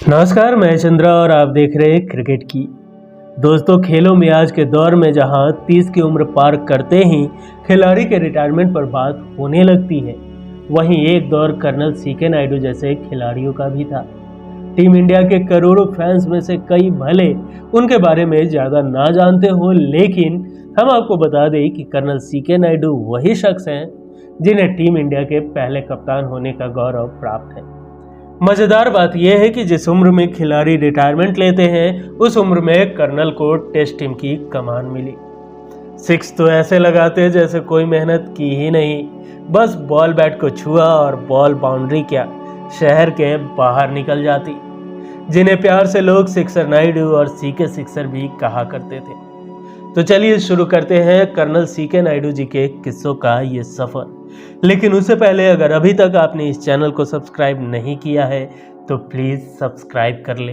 नमस्कार, मैं चंद्रा और आप देख रहे हैं क्रिकेट की। दोस्तों, खेलों में आज के दौर में जहां 30 की उम्र पार करते ही खिलाड़ी के रिटायरमेंट पर बात होने लगती है, वहीं एक दौर कर्नल सीके नायडू जैसे खिलाड़ियों का भी था। टीम इंडिया के करोड़ों फैंस में से कई भले उनके बारे में ज़्यादा ना जानते हो, लेकिन हम आपको बता दें कि कर्नल सीके नायडू वही शख्स हैं जिन्हें टीम इंडिया के पहले कप्तान होने का गौरव प्राप्त है। मजेदार बात यह है कि जिस उम्र में खिलाड़ी रिटायरमेंट लेते हैं, उस उम्र में कर्नल को टेस्ट टीम की कमान मिली। सिक्स तो ऐसे लगाते जैसे कोई मेहनत की ही नहीं, बस बॉल बैट को छुआ और बॉल बाउंड्री क्या शहर के बाहर निकल जाती, जिन्हें प्यार से लोग सिक्सर नायडू और सीके सिक्सर भी कहा करते थे। तो चलिए शुरू करते हैं कर्नल सीके नायडू जी के किस्सों का ये सफर। लेकिन उससे पहले अगर अभी तक आपने इस चैनल को सब्सक्राइब नहीं किया है तो प्लीज सब्सक्राइब कर ले।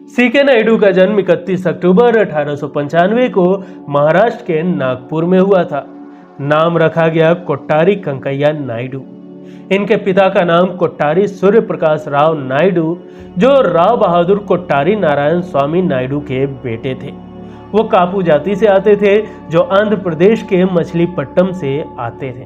सीके नायडू का जन्म 31 अक्टूबर 1895 को महाराष्ट्र के नागपुर में हुआ था। नाम रखा गया कोट्टारी कंकैया नायडू। इनके पिता का नाम कोट्टारी सूर्य प्रकाश राव नायडू, जो राव बहादुर कोट्टारी नारायण स्वामी नायडू के बेटे थे। वो कापू जाति से आते थे, जो आंध्र प्रदेश के मछलीपट्टनम से आते थे।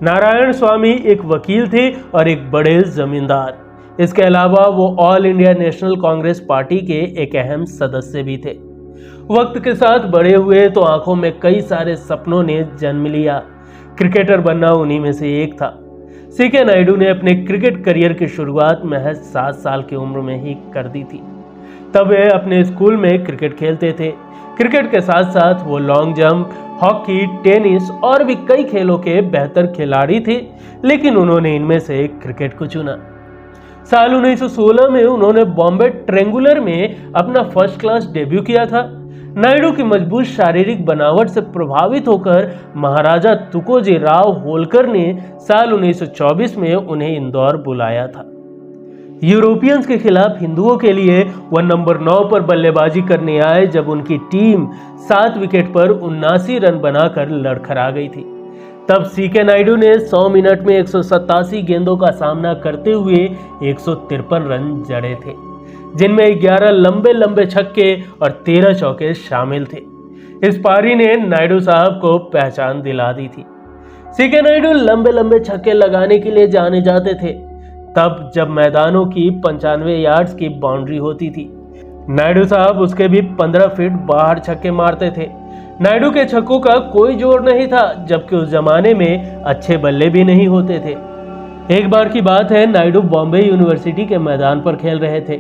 नारायण स्वामी एक वकील थे और एक बड़े जमींदार। इसके अलावा वो all India national Congress party के एक अहम सदस्य भी थे। वक्त के साथ बड़े हुए तो आंखों में कई सारे सपनों ने जन्म लिया। क्रिकेटर बनना उन्हीं में से एक था। सीके नायडू ने अपने क्रिकेट करियर की शुरुआत महज 7 साल की उम्र में ही कर दी थी। तब वे अपने स्कूल में क्रिकेट खेलते थे। क्रिकेट के साथ साथ वो लॉन्ग जंप, हॉकी, टेनिस और भी कई खेलों के बेहतर खिलाड़ी थे, लेकिन उन्होंने इनमें से क्रिकेट को चुना। साल 1916 में उन्होंने बॉम्बे ट्रेंगुलर में अपना फर्स्ट क्लास डेब्यू किया था। नायडू की मजबूत शारीरिक बनावट से प्रभावित होकर महाराजा तुकोजी राव होलकर ने साल 1924 में उन्हें इंदौर बुलाया था। यूरोपियंस के खिलाफ हिंदुओं के लिए वह नंबर 9 पर बल्लेबाजी करने आए, जब उनकी टीम 7 विकेट पर 79 रन बनाकर लड़खड़ा गई थी। तब सीके नायडू ने 100 मिनट में 187 गेंदों का सामना करते हुए 153 रन जड़े थे, जिनमें 11 लंबे लंबे छक्के और 13 चौके शामिल थे। इस पारी ने नायडू साहब को पहचान दिला दी थी। सीके नायडू लंबे लंबे छक्के लगाने के लिए जाने जाते थे, तब जब मैदानों की 95 यार्ड्स की बाउंड्री होती थी। नायडू साहब उसके भी 15 फीट बाहर छक्के मारते थे। नायडू के छक्कों का कोई जोर नहीं था, जबकि उस जमाने में अच्छे बल्ले भी नहीं होते थे। एक बार की बात है, नायडू बॉम्बे यूनिवर्सिटी के मैदान पर खेल रहे थे।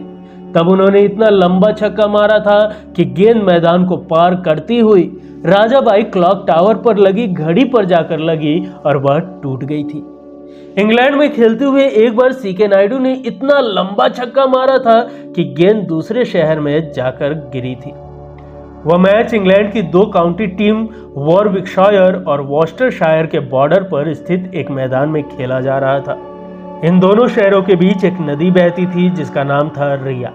तब उन्होंने इतना लंबा छक्का मारा था कि गेंद मैदान को पार करती हुई राजाबाई क्लॉक टावर पर लगी घड़ी पर जाकर लगी और वह टूट गई थी। इंग्लैंड में खेलते हुए एक बार सीके नायडू ने इतना लंबा छक्का मारा था कि गेंद दूसरे शहर में जाकर गिरी थी। वह मैच इंग्लैंड की 2 काउंटी टीम वॉरविकशायर और वॉस्टरशायर के बॉर्डर पर स्थित एक मैदान में खेला जा रहा था। इन दोनों शहरों के बीच एक नदी बहती थी जिसका नाम था रिया।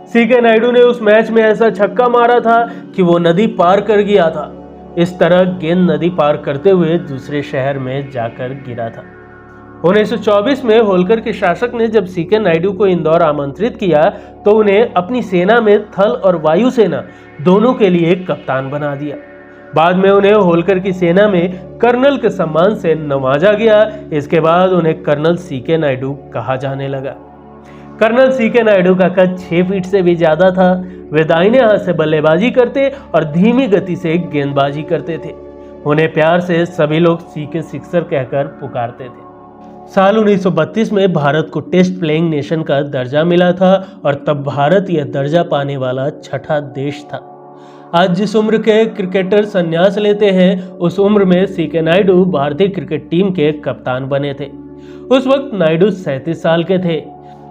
सीके नायडू ने उस मैच में ऐसा छक्का मारा था कि वो नदी पार कर गया था। इस तरह गेंद नदी पार करते हुए दूसरे शहर में जाकर गिरा था। 1924 में होलकर के शासक ने जब सीके नायडू को इंदौर आमंत्रित किया तो उन्हें अपनी सेना में थल और वायु सेना दोनों के लिए कप्तान बना दिया। बाद में उन्हें होलकर की सेना में कर्नल के सम्मान से नवाजा गया। इसके बाद उन्हें कर्नल सीके नायडू कहा जाने लगा। कर्नल सीके नायडू का कद 6 फीट से भी ज्यादा था। वे दाहिने हाथ से बल्लेबाजी करते और धीमी गति से गेंदबाजी करते थे। उन्हें प्यार से सभी लोग सीके सिक्सर कहकर पुकारते थे। साल 1932 में भारत को टेस्ट प्लेइंग नेशन का दर्जा मिला था और तब भारत यह दर्जा पाने वाला 6ठा देश था। आज जिस उम्र के क्रिकेटर संन्यास लेते हैं, उस उम्र में सीके नायडू भारतीय क्रिकेट टीम के कप्तान बने थे। उस वक्त नायडू 37 साल के थे।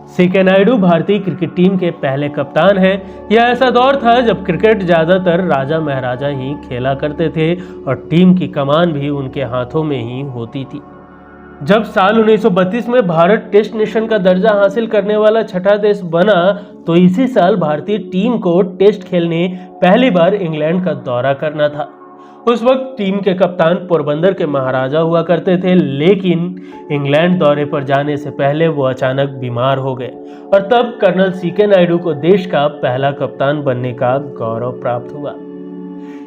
सीके नायडू भारतीय क्रिकेट टीम के पहले कप्तान हैं। यह ऐसा दौर था जब क्रिकेट ज्यादातर राजा महाराजा ही खेला करते थे और टीम की कमान भी उनके हाथों में ही होती थी। जब साल 1932 में भारत टेस्ट नेशन का दर्जा हासिल करने वाला 6ठा देश बना, तो इसी साल भारतीय टीम को टेस्ट खेलने पहली बार इंग्लैंड का दौरा करना था। उस वक्त टीम के कप्तान पोरबंदर के महाराजा हुआ करते थे, लेकिन इंग्लैंड दौरे पर जाने से पहले वो अचानक बीमार हो गए और तब कर्नल सीके नायडू को देश का पहला कप्तान बनने का गौरव प्राप्त हुआ।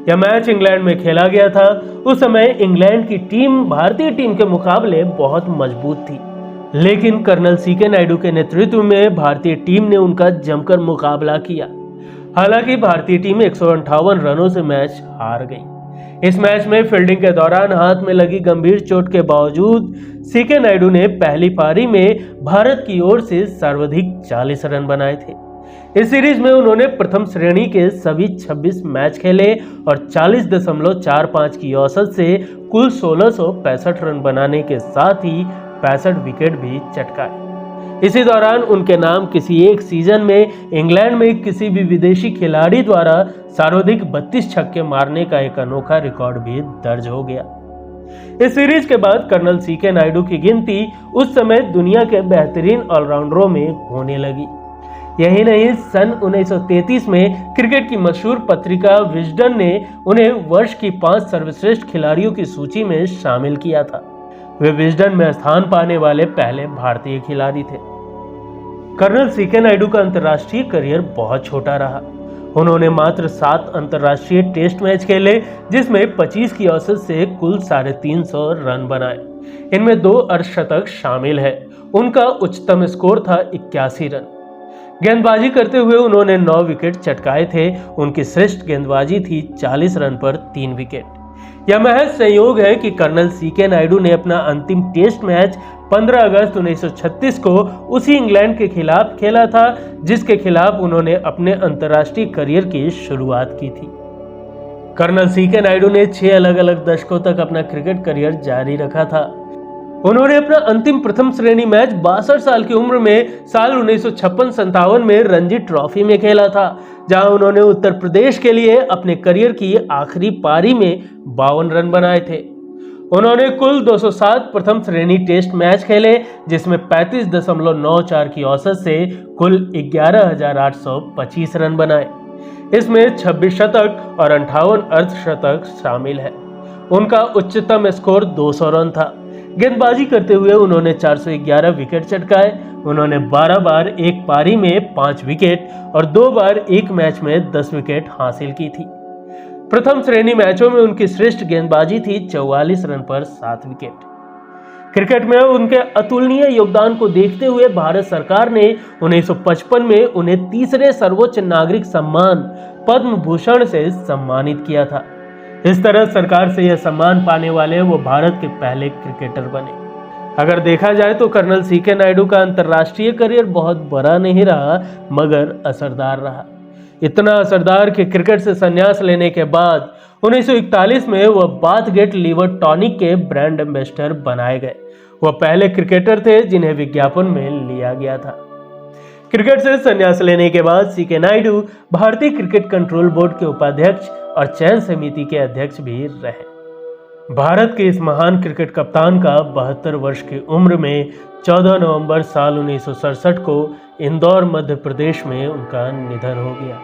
यह मैच इंग्लैंड में खेला गया था। उस समय इंग्लैंड की टीम भारतीय टीम के मुकाबले बहुत मजबूत थी, लेकिन कर्नल सीके नायडू के नेतृत्व में भारतीय टीम ने उनका जमकर मुकाबला किया। हालांकि भारतीय टीम 158 रनों से मैच हार गई। इस मैच में फील्डिंग के दौरान हाथ में लगी गंभीर चोट के बावजूद सीके नायडू ने पहली पारी में भारत की ओर से सर्वाधिक 40 रन बनाए थे। इस सीरीज में उन्होंने प्रथम श्रेणी के सभी 26 मैच खेले और 40.45 की औसत से कुल 1665 रन बनाने के साथ ही 65 विकेट भी चटकाए। इसी दौरान उनके नाम किसी एक सीजन में इंग्लैंड में किसी भी विदेशी खिलाड़ी द्वारा सर्वाधिक 32 छक्के मारने का एक अनोखा रिकॉर्ड भी दर्ज हो गया। इस सीरीज के बाद कर्नल सीके नायडू की गिनती उस समय दुनिया के बेहतरीन ऑलराउंडरों में होने लगी। यही नहीं, सन 1933 में क्रिकेट की मशहूर पत्रिका विजडन ने उन्हें वर्ष की 5 सर्वश्रेष्ठ खिलाड़ियों की सूची में शामिल किया था। वे विजडन में स्थान पाने वाले पहले भारतीय खिलाड़ी थे। कर्नल सीके नायडू का अंतर्राष्ट्रीय करियर बहुत छोटा रहा। उन्होंने मात्र 7 अंतर्राष्ट्रीय टेस्ट मैच खेले, जिसमें 25 की औसत से कुल 350 रन बनाए। इनमें 2 अर्धशतक शामिल है। उनका उच्चतम स्कोर था 81 रन। गेंदबाजी करते हुए उन्होंने 9 विकेट चटकाए थे। उनकी श्रेष्ठ गेंदबाजी थी 40 रन पर 3 विकेट। यह महज संयोग है कि कर्नल सीके नायडू ने अपना अंतिम टेस्ट मैच 15 अगस्त 1936 को उसी इंग्लैंड के खिलाफ खेला था, जिसके खिलाफ उन्होंने अपने अंतर्राष्ट्रीय करियर की शुरुआत की थी। कर्नल सीके नायडू ने 6 अलग अलग दशकों तक अपना क्रिकेट करियर जारी रखा था। उन्होंने अपना अंतिम प्रथम श्रेणी मैच 62 साल की उम्र में साल 1956-57 में रणजी ट्रॉफी में खेला था, जहां उन्होंने उत्तर प्रदेश के लिए अपने करियर की आखिरी पारी में 52 रन बनाए थे। उन्होंने कुल 207 प्रथम श्रेणी टेस्ट मैच खेले, जिसमें 35.94 की औसत से कुल 11,825 रन बनाए। इसमें 26 शतक और 58 अर्धशतक शामिल है। उनका उच्चतम स्कोर 200 रन था। गेंदबाजी करते हुए उन्होंने 411 विकेट चटकाए। उन्होंने 12 बार एक पारी में 5 विकेट और 2 बार एक मैच में 10 विकेट हासिल की थी। प्रथम श्रेणी मैचों में उनकी श्रेष्ठ गेंदबाजी थी 44 रन पर 7 विकेट। क्रिकेट में उनके अतुलनीय योगदान को देखते हुए भारत सरकार ने 1955 में उन्हें तीसरे सर्वोच्च नागरिक सम्मान पद्म भूषण से सम्मानित किया था। इस तरह सरकार से यह सम्मान पाने वाले वो भारत के पहले क्रिकेटर बने। अगर देखा जाए तो कर्नल सीके नायडू का अंतर्राष्ट्रीय करियर बहुत बड़ा नहीं रहा, मगर असरदार रहा। इतना असरदार कि क्रिकेट से संन्यास लेने के बाद 1941 में वह बाथगेट लीवर टॉनिक के ब्रांड एम्बेसडर बनाए गए। वह पहले क्रिकेटर थे जिन्हें विज्ञापन में लिया गया था। क्रिकेट से संन्यास लेने के बाद सीके नायडू भारतीय क्रिकेट कंट्रोल बोर्ड के उपाध्यक्ष और चयन समिति के अध्यक्ष भी रहे। भारत के इस महान क्रिकेट कप्तान का 72 वर्ष की उम्र में 14 नवंबर साल 1967 को इंदौर मध्य प्रदेश में उनका निधन हो गया।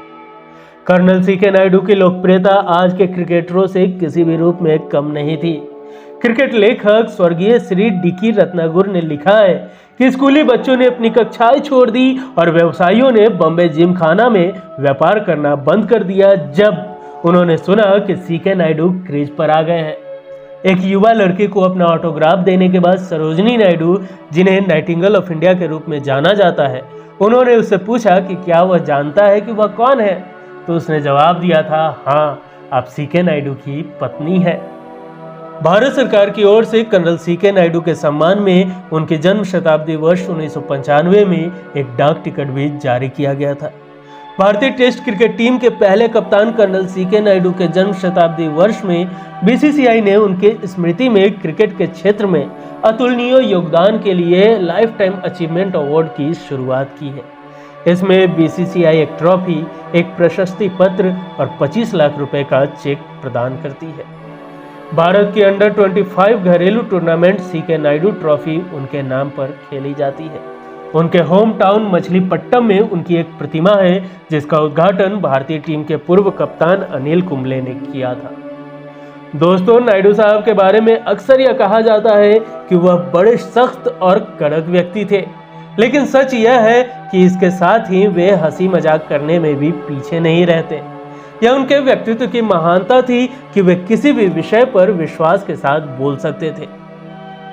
कर्नल सीके नायडू की लोकप्रियता आज के क्रिकेटरों से किसी भी रूप में कम नहीं थी। क्रिकेट लेखक स्वर्गीय श्री डी रत्नागिर ने लिखा है कि स्कूली बच्चों ने अपनी कक्षाएं छोड़ दी और व्यवसायियों ने बॉम्बे जिम खाना में व्यापार करना बंद कर दिया जब उन्होंने सुना कि सीके नायडू क्रीज पर आ गए हैं। एक युवा लड़की को अपना ऑटोग्राफ देने के बाद सरोजिनी नायडू, जिन्हें नाइटिंगेल ऑफ इंडिया के रूप में जाना जाता है, उन्होंने उससे पूछा कि क्या वह जानता है कि वह कौन है, तो उसने जवाब दिया था, हाँ, आप सीके नायडू की पत्नी है। भारत सरकार की ओर से कर्नल सीके नायडू के सम्मान में उनके जन्म शताब्दी वर्ष 1995 में एक डाक टिकट भी जारी किया गया था। भारतीय टेस्ट क्रिकेट टीम के पहले कप्तान कर्नल सीके नायडू के जन्म शताब्दी वर्ष में बीसीसीआई ने उनके स्मृति में क्रिकेट के क्षेत्र में अतुलनीय योगदान के लिए लाइफ टाइम अचीवमेंट अवार्ड की शुरुआत की है। इसमें बीसीसीआई एक ट्रॉफी, एक प्रशस्ति पत्र और 25 लाख रुपए का चेक प्रदान करती है। भारत की अंडर 25 घरेलू टूर्नामेंट सीके नायडू ट्रॉफी उनके नाम पर खेली जाती है। उनके होम टाउन मछलीपट्टम में उनकी एक प्रतिमा है, जिसका उद्घाटन भारतीय टीम के पूर्व कप्तान अनिल कुंबले ने किया था। दोस्तों, नायडू साहब के बारे में अक्सर यह कहा जाता है कि वह बड़े सख्त और कड़क व्यक्ति थे, लेकिन सच यह है कि इसके साथ ही वे हंसी मजाक करने में भी पीछे नहीं रहते। यह उनके व्यक्तित्व की महानता थी कि वे किसी भी विषय पर विश्वास के साथ बोल सकते थे।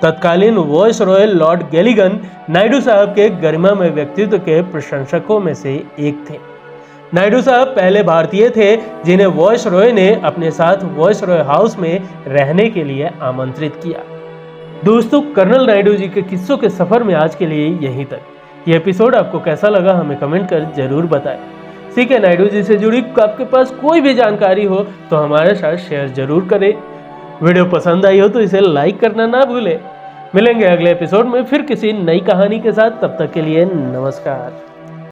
तत्कालीन वायसरॉय लॉर्ड गेलिगन नायडू साहब के गरिमामय व्यक्तित्व के प्रशंसकों में से एक थे। नायडू साहब पहले भारतीय थे जिन्हें वायसरॉय ने अपने साथ वायसरॉय हाउस में रहने के लिए आमंत्रित किया। दोस्तों, कर्नल नायडू जी के किस्सों के सफर में आज के लिए यहीं तक। यह एपिसोड आपको कैसा लगा हमें कमेंट कर जरूर बताएं। सीके नायडू जी से जुड़ी आपके पास कोई भी जानकारी हो तो हमारे साथ शेयर जरूर करें। वीडियो पसंद आई हो तो इसे लाइक करना ना भूलें। मिलेंगे अगले एपिसोड में फिर किसी नई कहानी के साथ। तब तक के लिए नमस्कार।